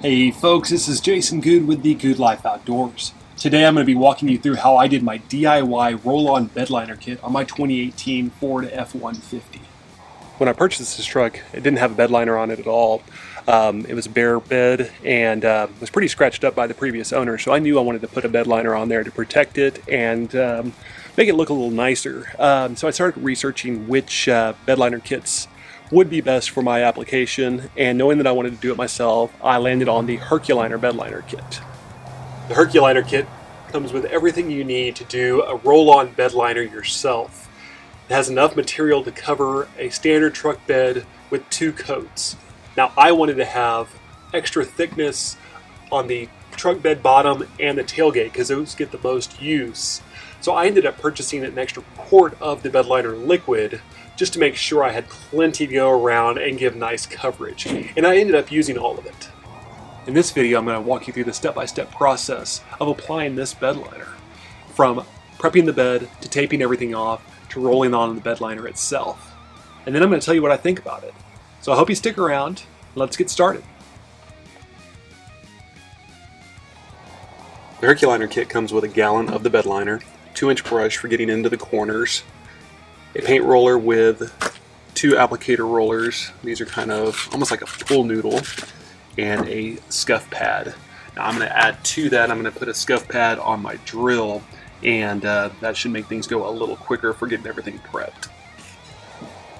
Hey folks, this is Jason Good with the Good Life Outdoors. Today I'm going to be walking you through how I did my DIY roll-on bedliner kit on my 2018 Ford F150. When I purchased this truck, it didn't have a bedliner on it at all. It was a bare bed and was pretty scratched up by the previous owner, so I knew I wanted to put a bedliner on there to protect it and make it look a little nicer. So I started researching which bedliner kits would be best for my application, and knowing that I wanted to do it myself, I landed on the Herculiner bedliner kit. The Herculiner kit comes with everything you need to do a roll-on bedliner yourself. It has enough material to cover a standard truck bed with 2 coats. Now I wanted to have extra thickness on the truck bed bottom and the tailgate because those get the most use. So I ended up purchasing an extra quart of the bedliner liquid just to make sure I had plenty to go around and give nice coverage. And I ended up using all of it. In this video, I'm going to walk you through the step-by-step process of applying this bedliner. From prepping the bed, to taping everything off, to rolling on the bedliner itself. And then I'm going to tell you what I think about it. So I hope you stick around. Let's get started. The Herculiner kit comes with a gallon of the bedliner, 2-inch brush for getting into the corners, a paint roller with 2 applicator rollers. These are kind of almost like a pool noodle, and a scuff pad. Now I'm going to add to that, I'm going to put a scuff pad on my drill, and that should make things go a little quicker for getting everything prepped.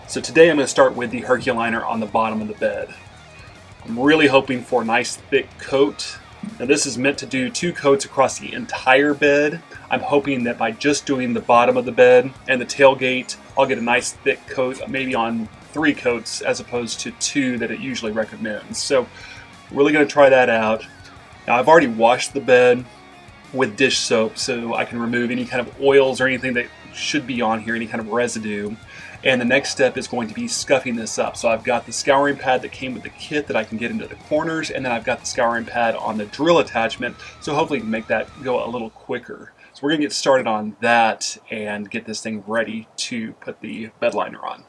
So today I'm going to start with the Herculiner on the bottom of the bed. I'm really hoping for a nice thick coat. Now this is meant to do 2 coats across the entire bed. I'm hoping that by just doing the bottom of the bed and the tailgate, I'll get a nice thick coat, maybe on 3 coats as opposed to 2 that it usually recommends. So really going to try that out. Now I've already washed the bed with dish soap so I can remove any kind of oils or anything that should be on here, any kind of residue. And the next step is going to be scuffing this up. So I've got the scouring pad that came with the kit that I can get into the corners, and then I've got the scouring pad on the drill attachment, so hopefully we can make that go a little quicker. So we're going to get started on that and get this thing ready to put the bedliner on.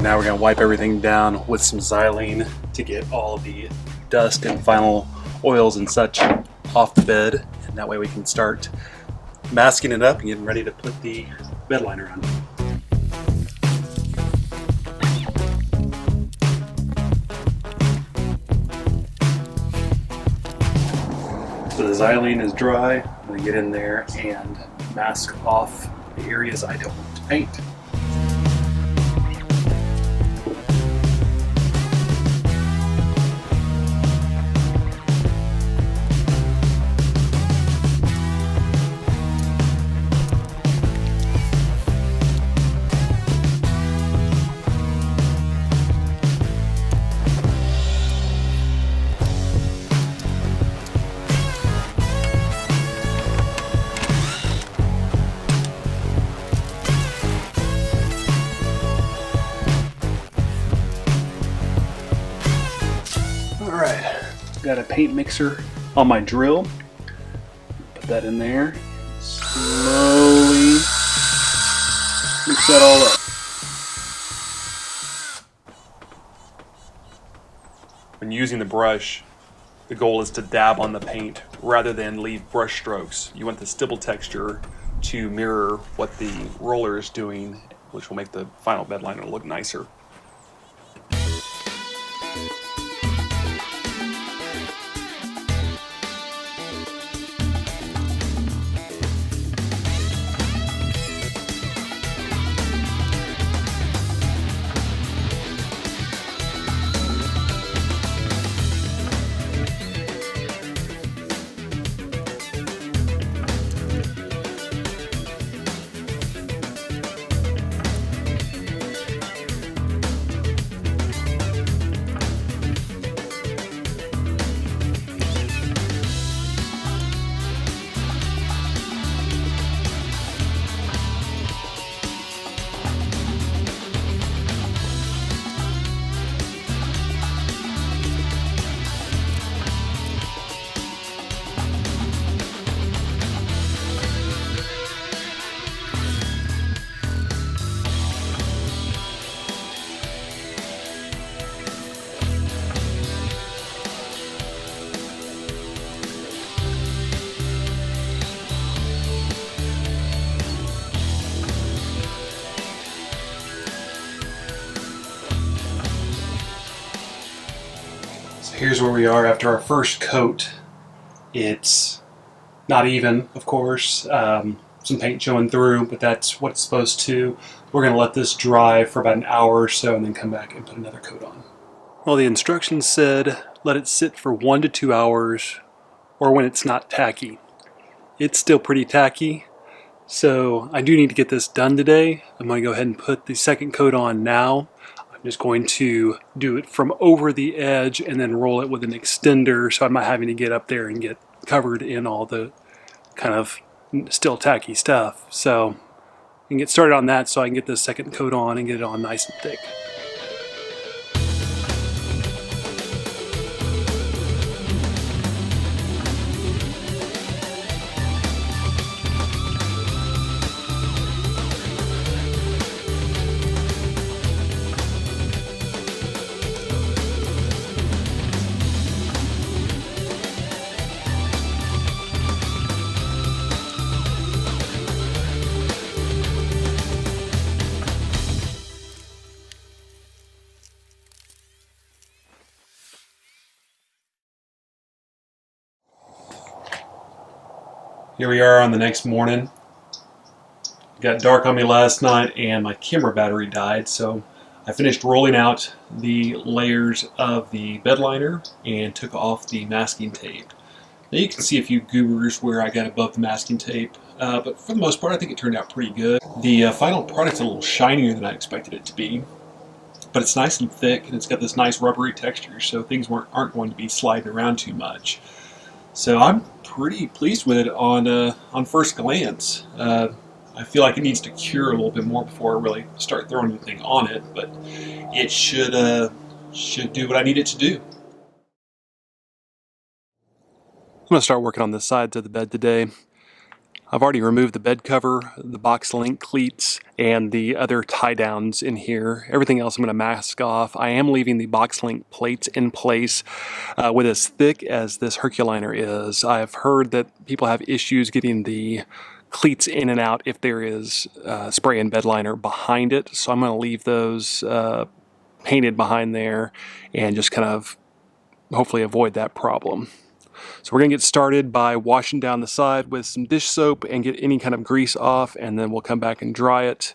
Now we're going to wipe everything down with some xylene to get all of the dust and final oils and such off the bed, and that way we can start masking it up and getting ready to put the bedliner on. So the xylene is dry. I'm going to get in there and mask off the areas I don't want to paint. Alright, got a paint mixer on my drill. Put that in there. Slowly mix that all up. When using the brush, the goal is to dab on the paint rather than leave brush strokes. You want the stipple texture to mirror what the roller is doing, which will make the final bedliner look nicer. Here's where we are after our first coat. It's not even, of course, some paint showing through, but that's what it's supposed to. We're going to let this dry for about an hour or so and then come back and put another coat on. Well, the instructions said let it sit for 1 to 2 hours or when it's not tacky. It's still pretty tacky, so I do need to get this done today. I'm going to go ahead and put the second coat on now. I'm just going to do it from over the edge and then roll it with an extender, so I'm not having to get up there and get covered in all the kind of still tacky stuff. So I can get started on that so I can get this second coat on and get it on nice and thick. Here we are on the next morning. It got dark on me last night and my camera battery died, so I finished rolling out the layers of the bed liner and took off the masking tape. Now you can see a few goobers where I got above the masking tape, but for the most part I think it turned out pretty good. The final product's a little shinier than I expected it to be, but it's nice and thick and it's got this nice rubbery texture, so things aren't going to be sliding around too much. So I'm pretty pleased with it on first glance. I feel like it needs to cure a little bit more before I really start throwing anything on it, but it should do what I need it to do. I'm going to start working on the sides of the bed today. I've already removed the bed cover, the box link cleats, and the other tie downs in here. Everything else I'm going to mask off. I am leaving the box link plates in place with as thick as this Herculiner is. I've heard that people have issues getting the cleats in and out if there is spray and bed liner behind it, so I'm going to leave those painted behind there and just kind of hopefully avoid that problem. So we're going to get started by washing down the side with some dish soap and get any kind of grease off, and then we'll come back and dry it.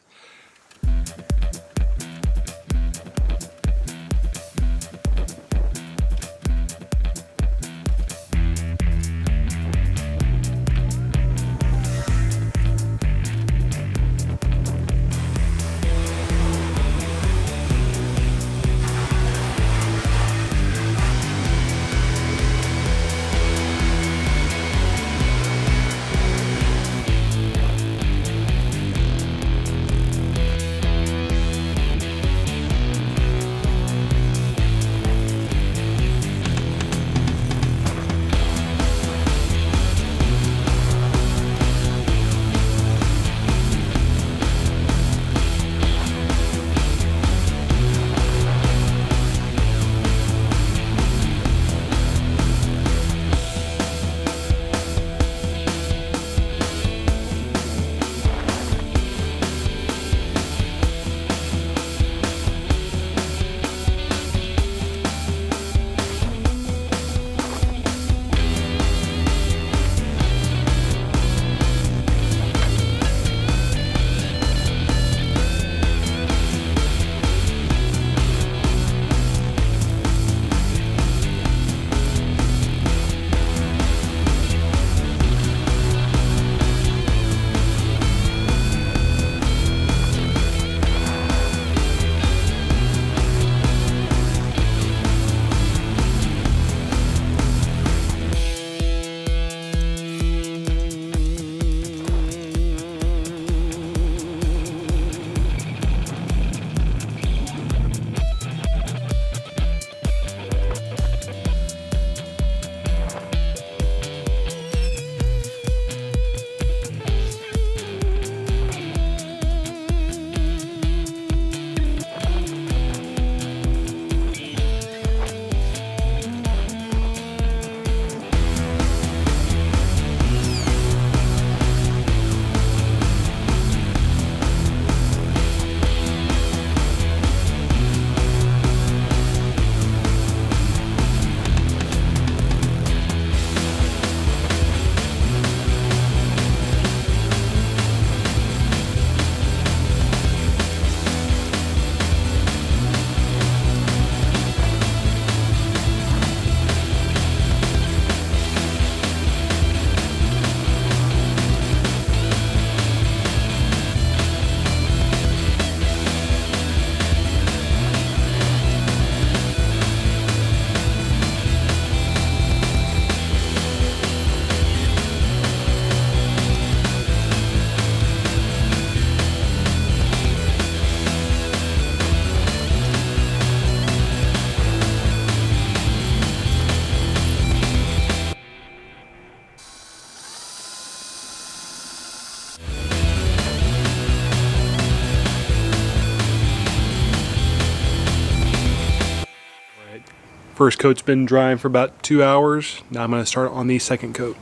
First coat's been drying for about 2 hours. Now I'm going to start on the second coat.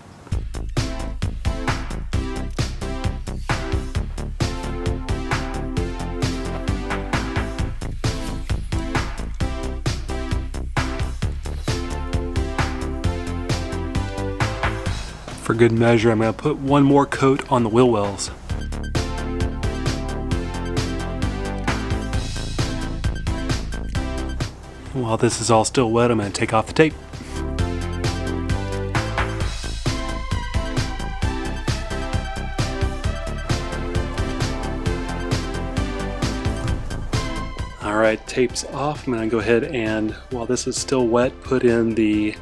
For good measure, I'm going to put one more coat on the wheel wells. While this is all still wet, I'm going to take off the tape. Alright, tape's off. I'm going to go ahead and, while this is still wet, put in the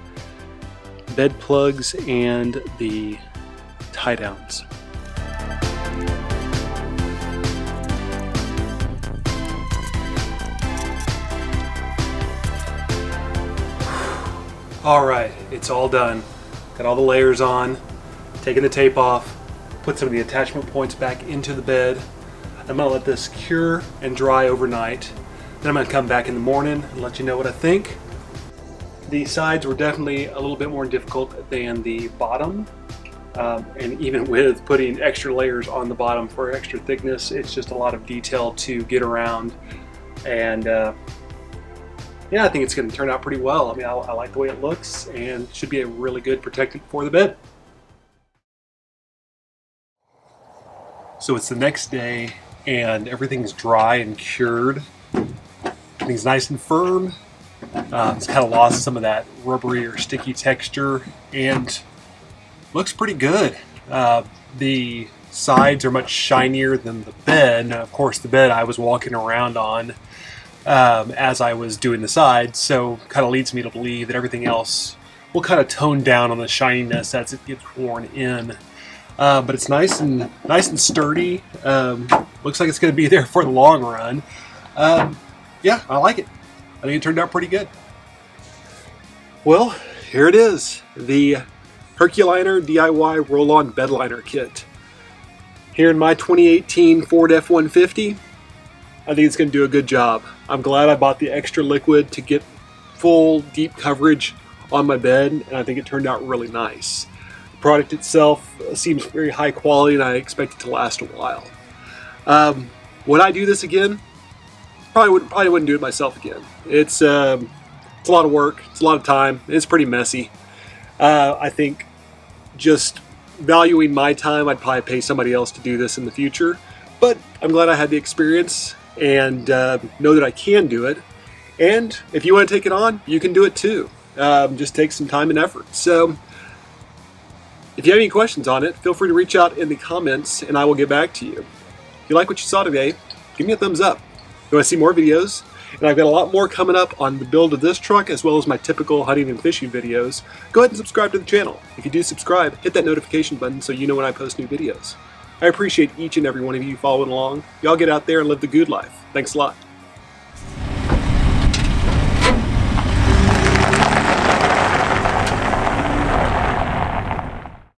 bed plugs and the tie downs. Alright, it's all done. Got all the layers on, taking the tape off, put some of the attachment points back into the bed. I'm going to let this cure and dry overnight. Then I'm going to come back in the morning and let you know what I think. The sides were definitely a little bit more difficult than the bottom. And even with putting extra layers on the bottom for extra thickness, it's just a lot of detail to get around. And yeah, I think it's going to turn out pretty well. I mean, I like the way it looks, and should be a really good protectant for the bed. So it's the next day, and everything's dry and cured. Everything's nice and firm. It's kind of lost some of that rubbery or sticky texture, and looks pretty good. The sides are much shinier than the bed. Now, of course, the bed I was walking around on as I was doing the sides, so kind of leads me to believe that everything else will kind of tone down on the shininess as it gets worn in. But it's nice and sturdy. Looks like it's going to be there for the long run. Yeah, I like it. I think it turned out pretty good. Well, here it is, the Herculiner DIY roll-on bedliner kit. Here in my 2018 Ford F150, I think it's going to do a good job. I'm glad I bought the extra liquid to get full deep coverage on my bed, and I think it turned out really nice. The product itself seems very high quality, and I expect it to last a while. Would I do this again? Probably wouldn't do it myself again. It's a lot of work. It's a lot of time. It's pretty messy. I think just valuing my time, I'd probably pay somebody else to do this in the future. But I'm glad I had the experience and know that I can do it. And if you want to take it on, you can do it too. Just take some time and effort. So if you have any questions on it, feel free to reach out in the comments and I will get back to you. If you like what you saw today, give me a thumbs up. If you want to see more videos, and I've got a lot more coming up on the build of this truck as well as my typical hunting and fishing videos, go ahead and subscribe to the channel. If you do subscribe, hit that notification button so you know when I post new videos. I appreciate each and every one of you following along. Y'all get out there and live the good life. Thanks a lot.